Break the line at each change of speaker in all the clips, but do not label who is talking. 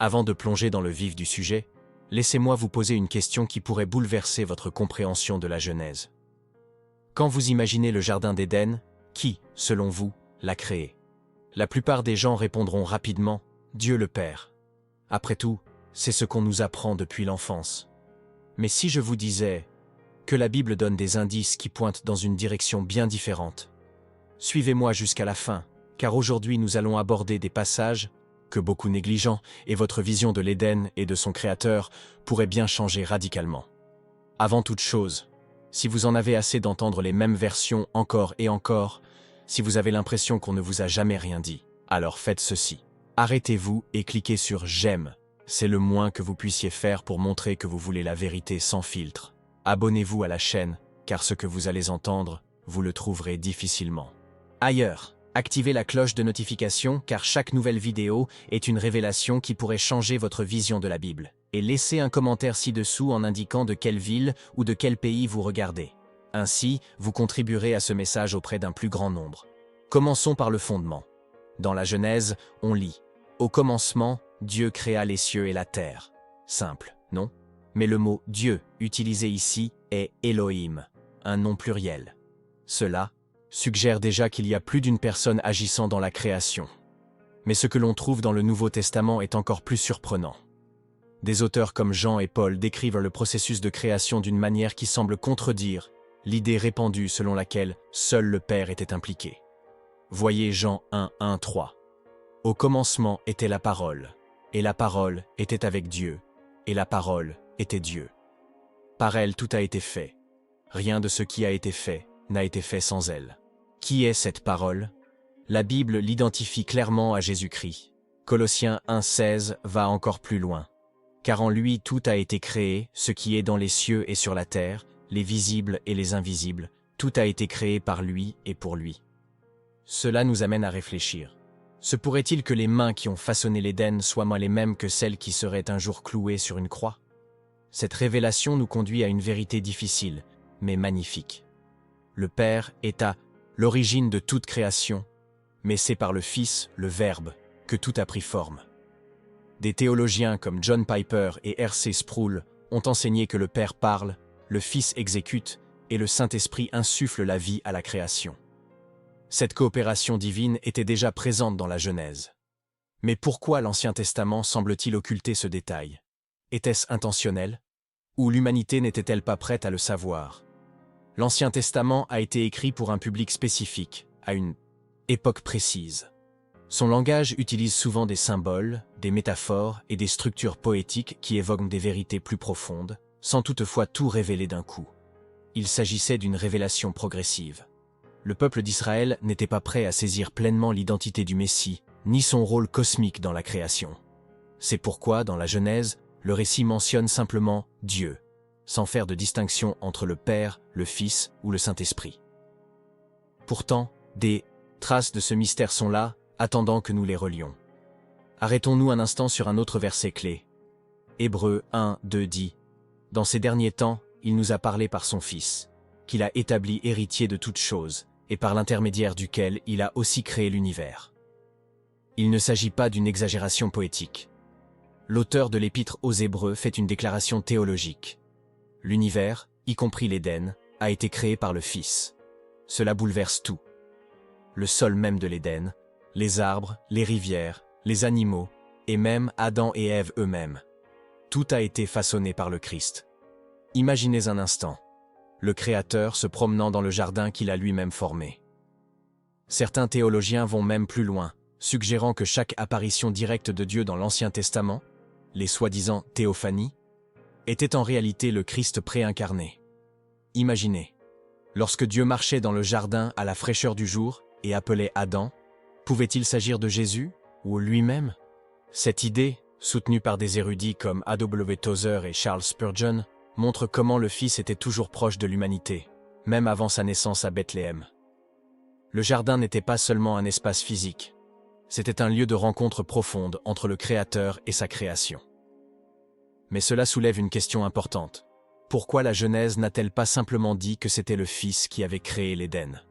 Avant de plonger dans le vif du sujet, laissez-moi vous poser une question qui pourrait bouleverser votre compréhension de la Genèse. Quand vous imaginez le Jardin d'Éden, qui, selon vous, l'a créé? La plupart des gens répondront rapidement « Dieu le Père ». Après tout, c'est ce qu'on nous apprend depuis l'enfance. Mais si je vous disais que la Bible donne des indices qui pointent dans une direction bien différente, suivez-moi jusqu'à la fin, car aujourd'hui nous allons aborder des passages que beaucoup négligent, et votre vision de l'Éden et de son Créateur pourrait bien changer radicalement. Avant toute chose, si vous en avez assez d'entendre les mêmes versions encore et encore, si vous avez l'impression qu'on ne vous a jamais rien dit, alors faites ceci. Arrêtez-vous et cliquez sur « J'aime ». C'est le moins que vous puissiez faire pour montrer que vous voulez la vérité sans filtre. Abonnez-vous à la chaîne, car ce que vous allez entendre, vous le trouverez difficilement ailleurs. Activez la cloche de notification car chaque nouvelle vidéo est une révélation qui pourrait changer votre vision de la Bible. Et laissez un commentaire ci-dessous en indiquant de quelle ville ou de quel pays vous regardez. Ainsi, vous contribuerez à ce message auprès d'un plus grand nombre. Commençons par le fondement. Dans la Genèse, on lit « Au commencement, Dieu créa les cieux et la terre ». Simple, non? Mais le mot « Dieu » utilisé ici est « Elohim », un nom pluriel. Cela suggère déjà qu'il y a plus d'une personne agissant dans la création. Mais ce que l'on trouve dans le Nouveau Testament est encore plus surprenant. Des auteurs comme Jean et Paul décrivent le processus de création d'une manière qui semble contredire l'idée répandue selon laquelle seul le Père était impliqué. Voyez Jean 1, 1, 3. « Au commencement était la parole, et la parole était avec Dieu, et la parole était Dieu. Par elle tout a été fait. Rien de ce qui a été fait n'a été fait sans elle. » Qui est cette parole? La Bible l'identifie clairement à Jésus-Christ. Colossiens 1,16 va encore plus loin. Car en lui tout a été créé, ce qui est dans les cieux et sur la terre, les visibles et les invisibles, tout a été créé par lui et pour lui. Cela nous amène à réfléchir. Se pourrait-il que les mains qui ont façonné l'Éden soient moins les mêmes que celles qui seraient un jour clouées sur une croix? Cette révélation nous conduit à une vérité difficile, mais magnifique. Le Père est à l'origine de toute création, mais c'est par le Fils, le Verbe, que tout a pris forme. Des théologiens comme John Piper et R.C. Sproul ont enseigné que le Père parle, le Fils exécute et le Saint-Esprit insuffle la vie à la création. Cette coopération divine était déjà présente dans la Genèse. Mais pourquoi l'Ancien Testament semble-t-il occulter ce détail? Était-ce intentionnel? Ou l'humanité n'était-elle pas prête à le savoir? L'Ancien Testament a été écrit pour un public spécifique, à une époque précise. Son langage utilise souvent des symboles, des métaphores et des structures poétiques qui évoquent des vérités plus profondes, sans toutefois tout révéler d'un coup. Il s'agissait d'une révélation progressive. Le peuple d'Israël n'était pas prêt à saisir pleinement l'identité du Messie, ni son rôle cosmique dans la création. C'est pourquoi, dans la Genèse, le récit mentionne simplement « Dieu », sans faire de distinction entre le Père, le Fils ou le Saint-Esprit. Pourtant, des traces de ce mystère sont là, attendant que nous les relions. Arrêtons-nous un instant sur un autre verset clé. Hébreux 1, 2 dit « Dans ces derniers temps, il nous a parlé par son Fils, qu'il a établi héritier de toutes choses, et par l'intermédiaire duquel il a aussi créé l'univers. » Il ne s'agit pas d'une exagération poétique. L'auteur de l'Épître aux Hébreux fait une déclaration théologique. L'univers, y compris l'Éden, a été créé par le Fils. Cela bouleverse tout. Le sol même de l'Éden, les arbres, les rivières, les animaux, et même Adam et Ève eux-mêmes. Tout a été façonné par le Christ. Imaginez un instant, le Créateur se promenant dans le jardin qu'il a lui-même formé. Certains théologiens vont même plus loin, suggérant que chaque apparition directe de Dieu dans l'Ancien Testament, les soi-disant théophanies, était en réalité le Christ préincarné. Imaginez, lorsque Dieu marchait dans le jardin à la fraîcheur du jour et appelait Adam, pouvait-il s'agir de Jésus ou lui-même? Cette idée, soutenue par des érudits comme A.W. Tozer et Charles Spurgeon, montre comment le Fils était toujours proche de l'humanité, même avant sa naissance à Bethléem. Le jardin n'était pas seulement un espace physique, c'était un lieu de rencontre profonde entre le Créateur et sa création. Mais cela soulève une question importante. Pourquoi la Genèse n'a-t-elle pas simplement dit que c'était le Fils qui avait créé l'Éden?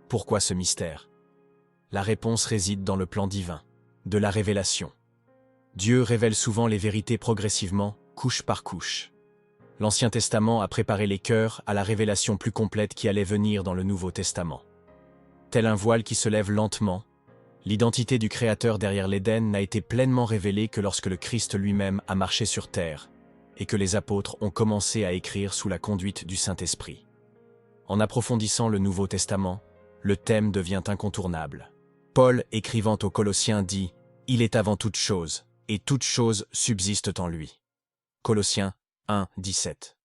Pourquoi ce mystère? La réponse réside dans le plan divin, de la révélation. Dieu révèle souvent les vérités progressivement, couche par couche. L'Ancien Testament a préparé les cœurs à la révélation plus complète qui allait venir dans le Nouveau Testament. Tel un voile qui se lève lentement, l'identité du Créateur derrière l'Éden n'a été pleinement révélée que lorsque le Christ lui-même a marché sur terre et que les apôtres ont commencé à écrire sous la conduite du Saint-Esprit. En approfondissant le Nouveau Testament, le thème devient incontournable. Paul, écrivant aux Colossiens, dit « Il est avant toute chose, et toutes choses subsistent en lui ». Colossiens 1, 17.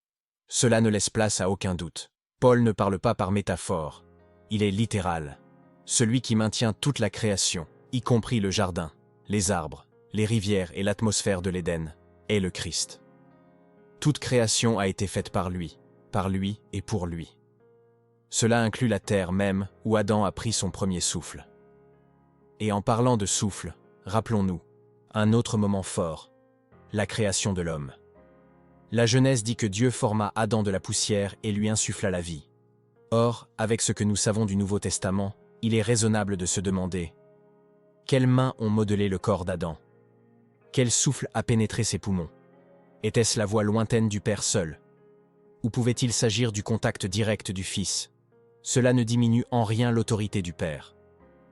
Cela ne laisse place à aucun doute. Paul ne parle pas par métaphore. Il est littéral. Celui qui maintient toute la création, y compris le jardin, les arbres, les rivières et l'atmosphère de l'Éden, est le Christ. Toute création a été faite par lui et pour lui. Cela inclut la terre même où Adam a pris son premier souffle. Et en parlant de souffle, rappelons-nous un autre moment fort, la création de l'homme. La Genèse dit que Dieu forma Adam de la poussière et lui insuffla la vie. Or, avec ce que nous savons du Nouveau Testament, il est raisonnable de se demander « Quelles mains ont modelé le corps d'Adam? Quel souffle a pénétré ses poumons? Était-ce la voix lointaine du Père seul? Ou pouvait-il s'agir du contact direct du Fils? Cela ne diminue en rien l'autorité du Père.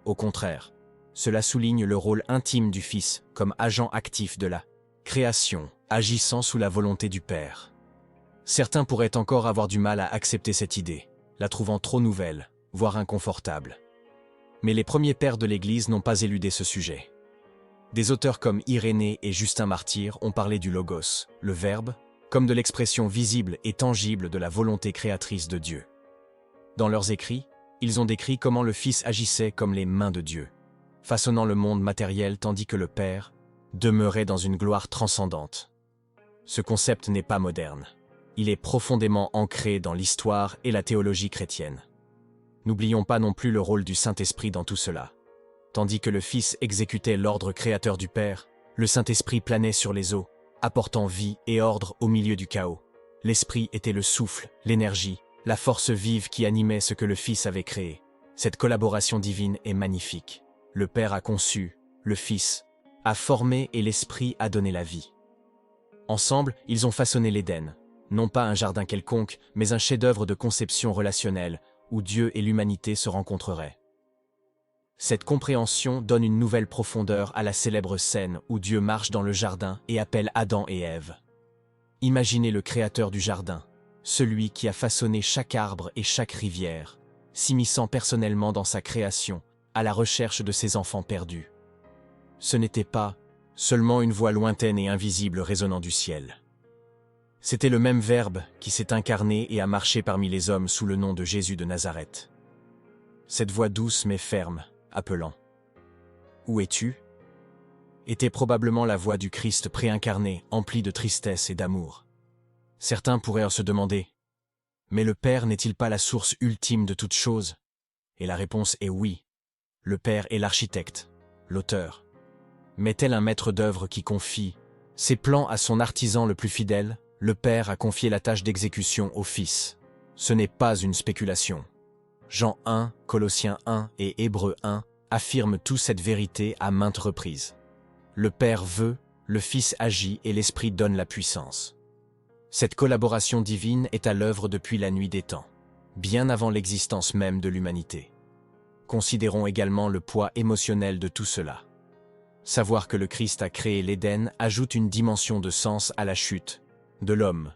Au contraire, cela souligne le rôle intime du Fils comme agent actif de la création, agissant sous la volonté du Père. Certains pourraient encore avoir du mal à accepter cette idée, la trouvant trop nouvelle, voire inconfortable. Mais les premiers pères de l'Église n'ont pas éludé ce sujet. Des auteurs comme Irénée et Justin Martyr ont parlé du Logos, le Verbe, comme de l'expression visible et tangible de la volonté créatrice de Dieu. Dans leurs écrits, ils ont décrit comment le Fils agissait comme les mains de Dieu, façonnant le monde matériel tandis que le Père demeurait dans une gloire transcendante. Ce concept n'est pas moderne. Il est profondément ancré dans l'histoire et la théologie chrétienne. N'oublions pas non plus le rôle du Saint-Esprit dans tout cela. Tandis que le Fils exécutait l'ordre créateur du Père, le Saint-Esprit planait sur les eaux, apportant vie et ordre au milieu du chaos. L'Esprit était le souffle, l'énergie, la force vive qui animait ce que le Fils avait créé. Cette collaboration divine est magnifique. Le Père a conçu, le Fils a formé et l'Esprit a donné la vie. Ensemble, ils ont façonné l'Éden, non pas un jardin quelconque, mais un chef-d'œuvre de conception relationnelle où Dieu et l'humanité se rencontreraient. Cette compréhension donne une nouvelle profondeur à la célèbre scène où Dieu marche dans le jardin et appelle Adam et Ève. Imaginez le créateur du jardin, celui qui a façonné chaque arbre et chaque rivière, s'immisçant personnellement dans sa création, à la recherche de ses enfants perdus. Ce n'était pas seulement une voix lointaine et invisible résonnant du ciel. C'était le même Verbe qui s'est incarné et a marché parmi les hommes sous le nom de Jésus de Nazareth. Cette voix douce mais ferme, appelant « Où es-tu » était probablement la voix du Christ préincarné, empli de tristesse et d'amour. Certains pourraient se demander « Mais le Père n'est-il pas la source ultime de toute chose ?» Et la réponse est oui. Le Père est l'architecte, l'auteur. Mais tel un maître d'œuvre qui confie ses plans à son artisan le plus fidèle, le Père a confié la tâche d'exécution au Fils. Ce n'est pas une spéculation. Jean 1, Colossiens 1 et Hébreux 1 affirment tous cette vérité à maintes reprises. Le Père veut, le Fils agit et l'Esprit donne la puissance. Cette collaboration divine est à l'œuvre depuis la nuit des temps, bien avant l'existence même de l'humanité. Considérons également le poids émotionnel de tout cela. Savoir que le Christ a créé l'Éden ajoute une dimension de sens à la chute de l'homme.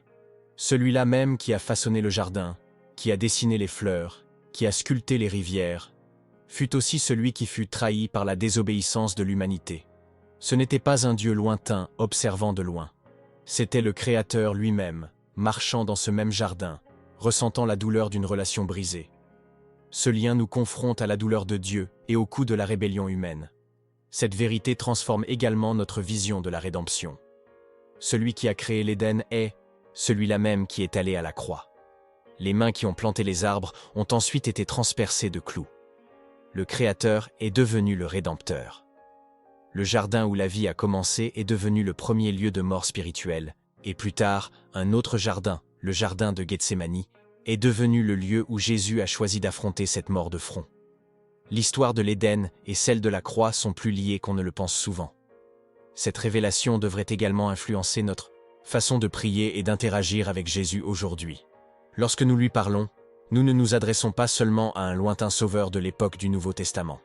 Celui-là même qui a façonné le jardin, qui a dessiné les fleurs, qui a sculpté les rivières, fut aussi celui qui fut trahi par la désobéissance de l'humanité. Ce n'était pas un Dieu lointain, observant de loin. C'était le Créateur lui-même, marchant dans ce même jardin, ressentant la douleur d'une relation brisée. Ce lien nous confronte à la douleur de Dieu et au coût de la rébellion humaine. Cette vérité transforme également notre vision de la rédemption. Celui qui a créé l'Éden est celui-là même qui est allé à la croix. Les mains qui ont planté les arbres ont ensuite été transpercées de clous. Le Créateur est devenu le Rédempteur. Le jardin où la vie a commencé est devenu le premier lieu de mort spirituelle, et plus tard, un autre jardin, le jardin de Gethsémani, est devenu le lieu où Jésus a choisi d'affronter cette mort de front. L'histoire de l'Éden et celle de la croix sont plus liées qu'on ne le pense souvent. Cette révélation devrait également influencer notre façon de prier et d'interagir avec Jésus aujourd'hui. Lorsque nous lui parlons, nous ne nous adressons pas seulement à un lointain sauveur de l'époque du Nouveau Testament.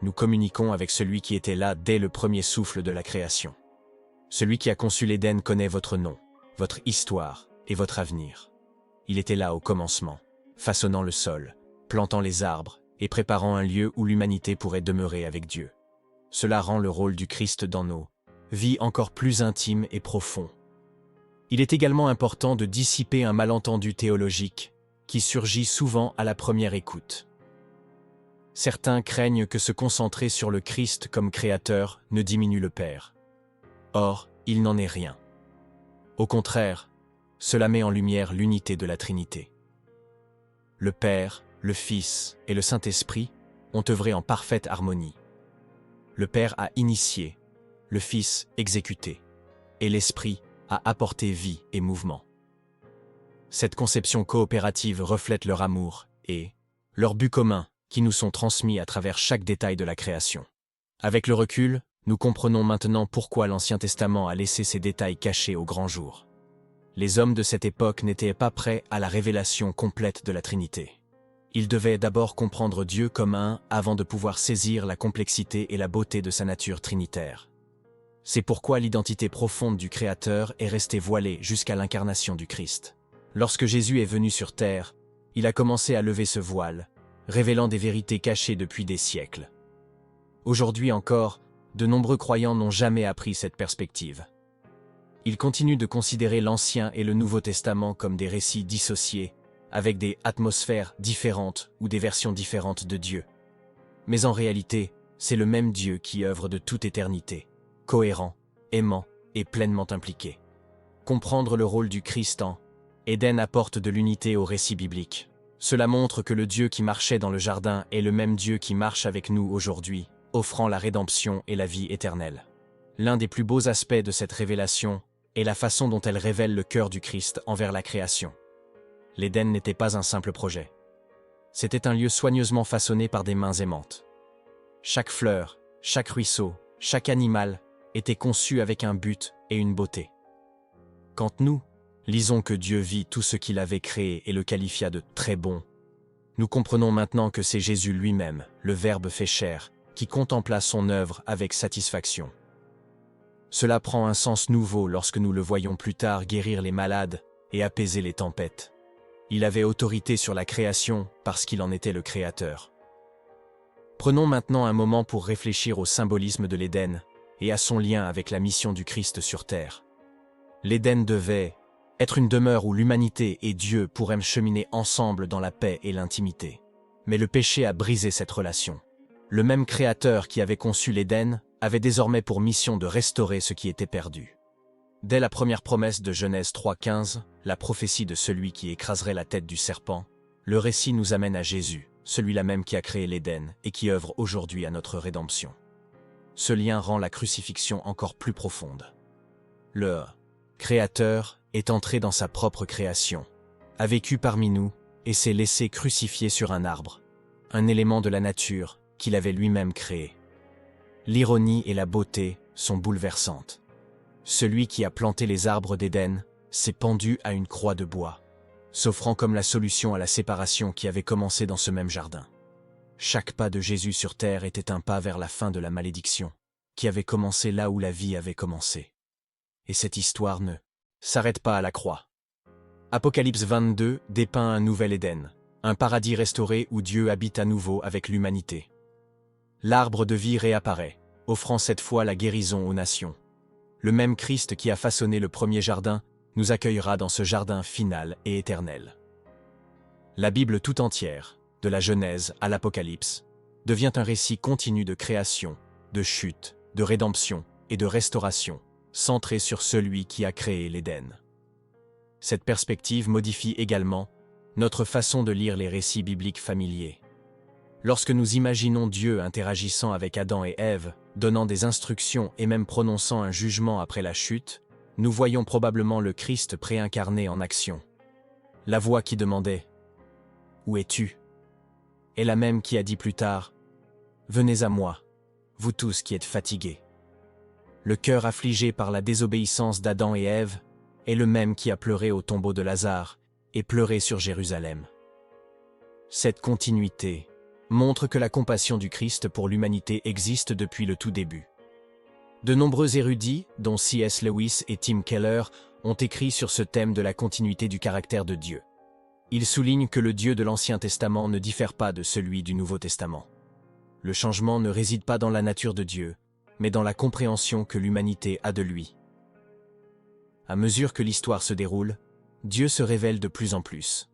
Nous communiquons avec celui qui était là dès le premier souffle de la création. Celui qui a conçu l'Éden connaît votre nom, votre histoire et votre avenir. Il était là au commencement, façonnant le sol, plantant les arbres et préparant un lieu où l'humanité pourrait demeurer avec Dieu. Cela rend le rôle du Christ dans nos vies encore plus intime et profond. Il est également important de dissiper un malentendu théologique qui surgit souvent à la première écoute. Certains craignent que se concentrer sur le Christ comme créateur ne diminue le Père. Or, il n'en est rien. Au contraire, cela met en lumière l'unité de la Trinité. Le Père, le Fils et le Saint-Esprit ont œuvré en parfaite harmonie. Le Père a initié, le Fils exécuté, et l'Esprit a apporté vie et mouvement. Cette conception coopérative reflète leur amour et leur but commun qui nous sont transmis à travers chaque détail de la création. Avec le recul, nous comprenons maintenant pourquoi l'Ancien Testament a laissé ces détails cachés au grand jour. Les hommes de cette époque n'étaient pas prêts à la révélation complète de la Trinité. Ils devaient d'abord comprendre Dieu comme un avant de pouvoir saisir la complexité et la beauté de sa nature trinitaire. C'est pourquoi l'identité profonde du Créateur est restée voilée jusqu'à l'incarnation du Christ. Lorsque Jésus est venu sur terre, il a commencé à lever ce voile, révélant des vérités cachées depuis des siècles. Aujourd'hui encore, de nombreux croyants n'ont jamais appris cette perspective. Ils continuent de considérer l'Ancien et le Nouveau Testament comme des récits dissociés, avec des atmosphères différentes ou des versions différentes de Dieu. Mais en réalité, c'est le même Dieu qui œuvre de toute éternité, cohérent, aimant et pleinement impliqué. Comprendre le rôle du Christ en Éden apporte de l'unité au récit biblique. Cela montre que le Dieu qui marchait dans le jardin est le même Dieu qui marche avec nous aujourd'hui, offrant la rédemption et la vie éternelle. L'un des plus beaux aspects de cette révélation est la façon dont elle révèle le cœur du Christ envers la création. L'Éden n'était pas un simple projet. C'était un lieu soigneusement façonné par des mains aimantes. Chaque fleur, chaque ruisseau, chaque animal était conçu avec un but et une beauté. Quand nous lisons que Dieu vit tout ce qu'il avait créé et le qualifia de « très bon », nous comprenons maintenant que c'est Jésus lui-même, le Verbe fait chair, qui contempla son œuvre avec satisfaction. Cela prend un sens nouveau lorsque nous le voyons plus tard guérir les malades et apaiser les tempêtes. Il avait autorité sur la création parce qu'il en était le créateur. Prenons maintenant un moment pour réfléchir au symbolisme de l'Éden et à son lien avec la mission du Christ sur terre. L'Éden devait être une demeure où l'humanité et Dieu pourraient cheminer ensemble dans la paix et l'intimité. Mais le péché a brisé cette relation. Le même Créateur qui avait conçu l'Éden avait désormais pour mission de restaurer ce qui était perdu. Dès la première promesse de Genèse 3,15, la prophétie de celui qui écraserait la tête du serpent, le récit nous amène à Jésus, celui-là même qui a créé l'Éden et qui œuvre aujourd'hui à notre rédemption. Ce lien rend la crucifixion encore plus profonde. Le Créateur est entré dans sa propre création, a vécu parmi nous et s'est laissé crucifier sur un arbre, un élément de la nature qu'il avait lui-même créé. L'ironie et la beauté sont bouleversantes. Celui qui a planté les arbres d'Éden s'est pendu à une croix de bois, s'offrant comme la solution à la séparation qui avait commencé dans ce même jardin. Chaque pas de Jésus sur terre était un pas vers la fin de la malédiction, qui avait commencé là où la vie avait commencé. Et cette histoire ne s'arrête pas à la croix. Apocalypse 22 dépeint un nouvel Éden, un paradis restauré où Dieu habite à nouveau avec l'humanité. L'arbre de vie réapparaît, offrant cette fois la guérison aux nations. Le même Christ qui a façonné le premier jardin nous accueillera dans ce jardin final et éternel. La Bible tout entière, de la Genèse à l'Apocalypse, devient un récit continu de création, de chute, de rédemption et de restauration, centré sur celui qui a créé l'Éden. Cette perspective modifie également notre façon de lire les récits bibliques familiers. Lorsque nous imaginons Dieu interagissant avec Adam et Ève, donnant des instructions et même prononçant un jugement après la chute, nous voyons probablement le Christ préincarné en action. La voix qui demandait « Où es-tu » est la même qui a dit plus tard « Venez à moi, vous tous qui êtes fatigués. le cœur affligé par la désobéissance d'Adam et Ève, est le même qui a pleuré au tombeau de Lazare et pleuré sur Jérusalem. Cette continuité montre que la compassion du Christ pour l'humanité existe depuis le tout début. De nombreux érudits, dont C.S. Lewis et Tim Keller, ont écrit sur ce thème de la continuité du caractère de Dieu. Ils soulignent que le Dieu de l'Ancien Testament ne diffère pas de celui du Nouveau Testament. Le changement ne réside pas dans la nature de Dieu, mais dans la compréhension que l'humanité a de lui. À mesure que l'histoire se déroule, Dieu se révèle de plus en plus.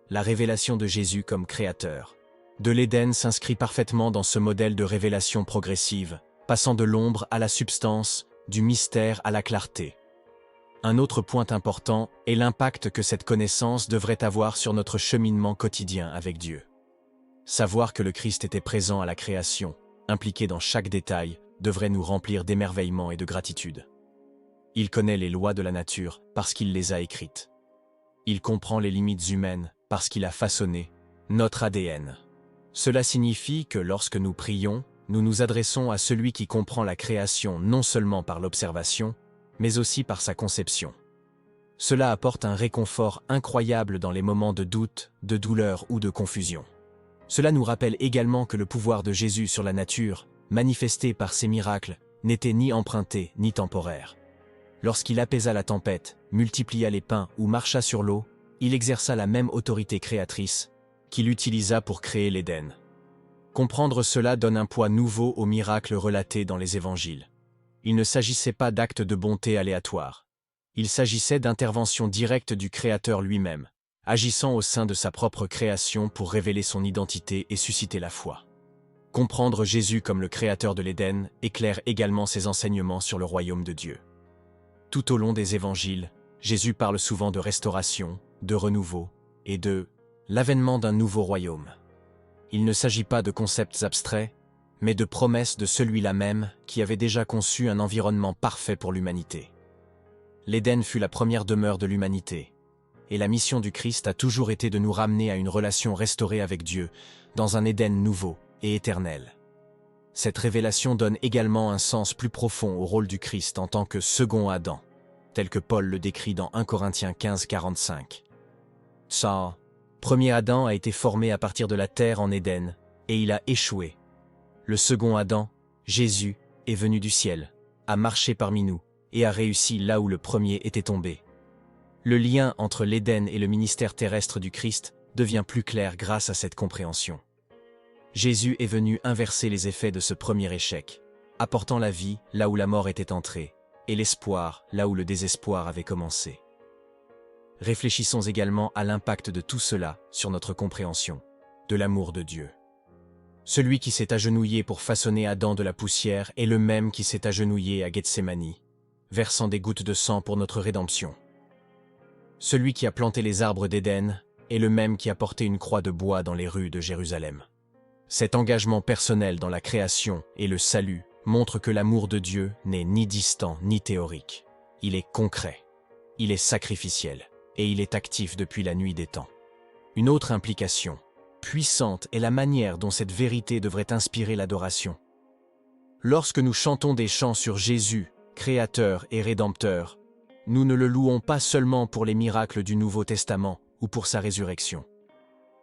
La révélation de Jésus comme créateur de l'Éden s'inscrit parfaitement dans ce modèle de révélation progressive, passant de l'ombre à la substance, du mystère à la clarté. Un autre point important est l'impact que cette connaissance devrait avoir sur notre cheminement quotidien avec Dieu. Savoir que le Christ était présent à la création, impliqué dans chaque détail, devrait nous remplir d'émerveillement et de gratitude. Il connaît les lois de la nature parce qu'il les a écrites. Il comprend les limites humaines parce qu'il a façonné notre ADN. Cela signifie que lorsque nous prions, nous nous adressons à celui qui comprend la création non seulement par l'observation, mais aussi par sa conception. Cela apporte un réconfort incroyable dans les moments de doute, de douleur ou de confusion. Cela nous rappelle également que le pouvoir de Jésus sur la nature, manifesté par ses miracles, n'était ni emprunté ni temporaire. Lorsqu'il apaisa la tempête, multiplia les pains ou marcha sur l'eau, il exerça la même autorité créatrice qu'il utilisa pour créer l'Éden. Comprendre cela donne un poids nouveau aux miracles relatés dans les évangiles. Il ne s'agissait pas d'actes de bonté aléatoires. Il s'agissait d'interventions directes du Créateur lui-même, agissant au sein de sa propre création pour révéler son identité et susciter la foi. Comprendre Jésus comme le Créateur de l'Éden éclaire également ses enseignements sur le royaume de Dieu. Tout au long des évangiles, Jésus parle souvent de restauration, de renouveau et de l'avènement d'un nouveau royaume. Il ne s'agit pas de concepts abstraits, mais de promesses de celui-là même qui avait déjà conçu un environnement parfait pour l'humanité. L'Éden fut la première demeure de l'humanité, et la mission du Christ a toujours été de nous ramener à une relation restaurée avec Dieu, dans un Éden nouveau et éternel. Cette révélation donne également un sens plus profond au rôle du Christ en tant que second Adam, tel que Paul le décrit dans 1 Corinthiens 15, 45. Ça, premier Adam a été formé à partir de la terre en Éden, et il a échoué. Le second Adam, Jésus, est venu du ciel, a marché parmi nous, et a réussi là où le premier était tombé. Le lien entre l'Éden et le ministère terrestre du Christ devient plus clair grâce à cette compréhension. Jésus est venu inverser les effets de ce premier échec, apportant la vie là où la mort était entrée, et l'espoir là où le désespoir avait commencé. Réfléchissons également à l'impact de tout cela sur notre compréhension de l'amour de Dieu. Celui qui s'est agenouillé pour façonner Adam de la poussière est le même qui s'est agenouillé à Gethsémani, versant des gouttes de sang pour notre rédemption. Celui qui a planté les arbres d'Éden est le même qui a porté une croix de bois dans les rues de Jérusalem. Cet engagement personnel dans la création et le salut montre que l'amour de Dieu n'est ni distant ni théorique. Il est concret, il est sacrificiel et il est actif depuis la nuit des temps. Une autre implication puissante est la manière dont cette vérité devrait inspirer l'adoration. Lorsque nous chantons des chants sur Jésus, Créateur et Rédempteur, nous ne le louons pas seulement pour les miracles du Nouveau Testament ou pour sa résurrection.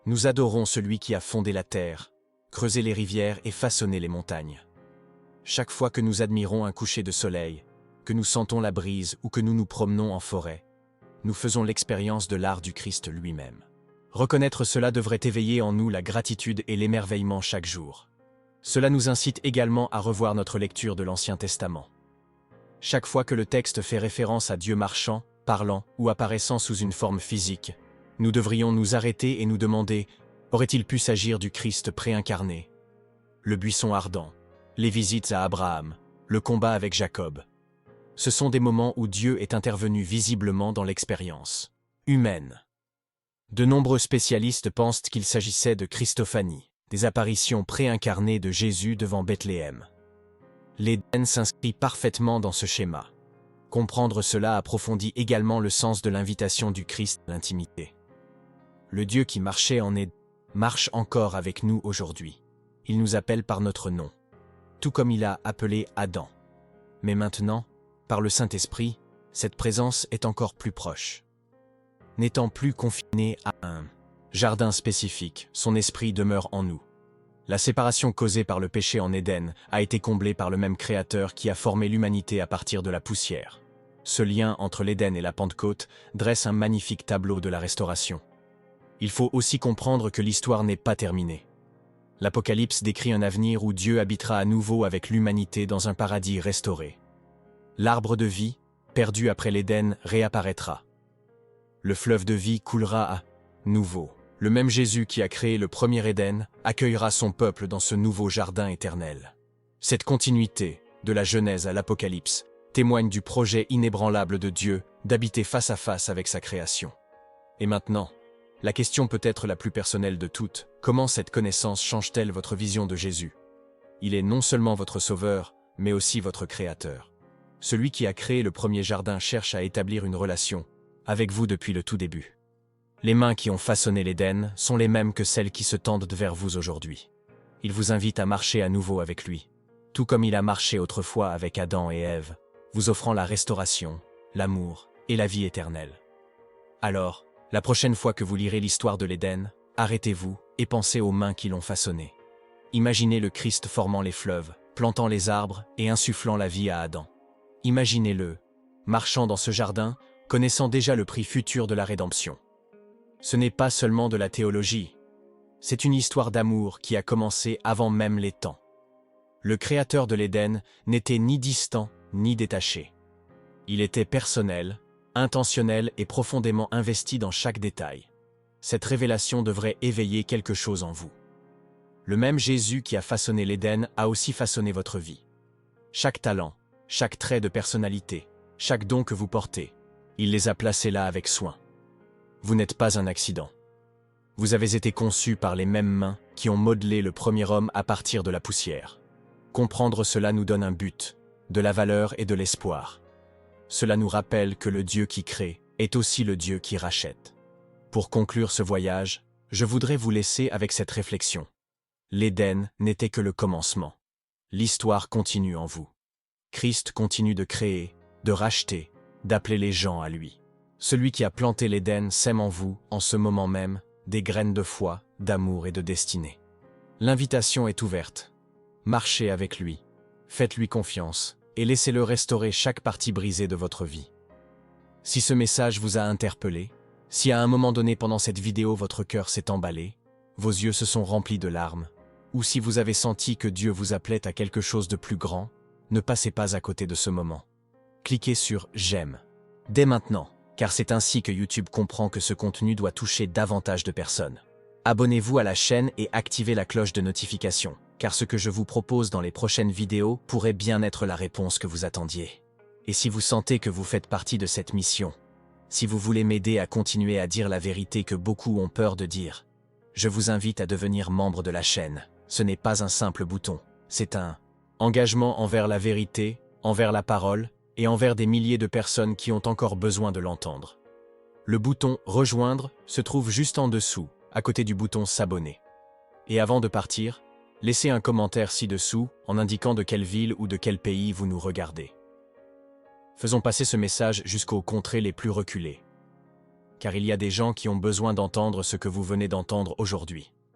Nous adorons celui qui a fondé la terre, creusé les rivières et façonné les montagnes. Chaque fois que nous admirons un coucher de soleil, que nous sentons la brise ou que nous nous promenons en forêt, nous faisons l'expérience de l'art du Christ lui-même. Reconnaître cela devrait éveiller en nous la gratitude et l'émerveillement chaque jour. Cela nous incite également à revoir notre lecture de l'Ancien Testament. Chaque fois que le texte fait référence à Dieu marchant, parlant ou apparaissant sous une forme physique, nous devrions nous arrêter et nous demander « Aurait-il pu s'agir du Christ préincarné ?» Le buisson ardent, les visites à Abraham, le combat avec Jacob. Ce sont des moments où Dieu est intervenu visiblement dans l'expérience humaine. De nombreux spécialistes pensent qu'il s'agissait de Christophanies, des apparitions préincarnées de Jésus devant Bethléem. L'Éden s'inscrit parfaitement dans ce schéma. Comprendre cela approfondit également le sens de l'invitation du Christ à l'intimité. Le Dieu qui marchait en Éden marche encore avec nous aujourd'hui. Il nous appelle par notre nom, tout comme il a appelé Adam. Mais maintenant, par le Saint-Esprit, cette présence est encore plus proche. N'étant plus confiné à un jardin spécifique, son esprit demeure en nous. La séparation causée par le péché en Éden a été comblée par le même Créateur qui a formé l'humanité à partir de la poussière. Ce lien entre l'Éden et la Pentecôte dresse un magnifique tableau de la restauration. Il faut aussi comprendre que l'histoire n'est pas terminée. L'Apocalypse décrit un avenir où Dieu habitera à nouveau avec l'humanité dans un paradis restauré. L'arbre de vie, perdu après l'Éden, réapparaîtra. Le fleuve de vie coulera à nouveau. Le même Jésus qui a créé le premier Éden accueillera son peuple dans ce nouveau jardin éternel. Cette continuité, de la Genèse à l'Apocalypse, témoigne du projet inébranlable de Dieu d'habiter face à face avec sa création. Et maintenant, la question peut-être la plus personnelle de toutes, comment cette connaissance change-t-elle votre vision de Jésus? Il est non seulement votre sauveur, mais aussi votre créateur. Celui qui a créé le premier jardin cherche à établir une relation avec vous depuis le tout début. Les mains qui ont façonné l'Éden sont les mêmes que celles qui se tendent vers vous aujourd'hui. Il vous invite à marcher à nouveau avec lui, tout comme il a marché autrefois avec Adam et Ève, vous offrant la restauration, l'amour et la vie éternelle. Alors, la prochaine fois que vous lirez l'histoire de l'Éden, arrêtez-vous et pensez aux mains qui l'ont façonné. Imaginez le Christ formant les fleuves, plantant les arbres et insufflant la vie à Adam. Imaginez-le, marchant dans ce jardin, connaissant déjà le prix futur de la rédemption. Ce n'est pas seulement de la théologie, c'est une histoire d'amour qui a commencé avant même les temps. Le créateur de l'Éden n'était ni distant ni détaché. Il était personnel, intentionnel et profondément investi dans chaque détail. Cette révélation devrait éveiller quelque chose en vous. Le même Jésus qui a façonné l'Éden a aussi façonné votre vie. Chaque talent, chaque trait de personnalité, chaque don que vous portez, il les a placés là avec soin. Vous n'êtes pas un accident. Vous avez été conçu par les mêmes mains qui ont modelé le premier homme à partir de la poussière. Comprendre cela nous donne un but, de la valeur et de l'espoir. Cela nous rappelle que le Dieu qui crée est aussi le Dieu qui rachète. Pour conclure ce voyage, je voudrais vous laisser avec cette réflexion. L'Éden n'était que le commencement. L'histoire continue en vous. Christ continue de créer, de racheter, d'appeler les gens à lui. Celui qui a planté l'Éden sème en vous, en ce moment même, des graines de foi, d'amour et de destinée. L'invitation est ouverte. Marchez avec lui, faites-lui confiance et laissez-le restaurer chaque partie brisée de votre vie. Si ce message vous a interpellé, si à un moment donné pendant cette vidéo votre cœur s'est emballé, vos yeux se sont remplis de larmes, ou si vous avez senti que Dieu vous appelait à quelque chose de plus grand, ne passez pas à côté de ce moment. Cliquez sur « J'aime » dès maintenant, car c'est ainsi que YouTube comprend que ce contenu doit toucher davantage de personnes. Abonnez-vous à la chaîne et activez la cloche de notification, car ce que je vous propose dans les prochaines vidéos pourrait bien être la réponse que vous attendiez. Et si vous sentez que vous faites partie de cette mission, si vous voulez m'aider à continuer à dire la vérité que beaucoup ont peur de dire, je vous invite à devenir membre de la chaîne. Ce n'est pas un simple bouton, c'est un engagement envers la vérité, envers la parole, et envers des milliers de personnes qui ont encore besoin de l'entendre. Le bouton « Rejoindre » se trouve juste en dessous, à côté du bouton « S'abonner ». Et avant de partir, laissez un commentaire ci-dessous en indiquant de quelle ville ou de quel pays vous nous regardez. Faisons passer ce message jusqu'aux contrées les plus reculées. Car il y a des gens qui ont besoin d'entendre ce que vous venez d'entendre aujourd'hui.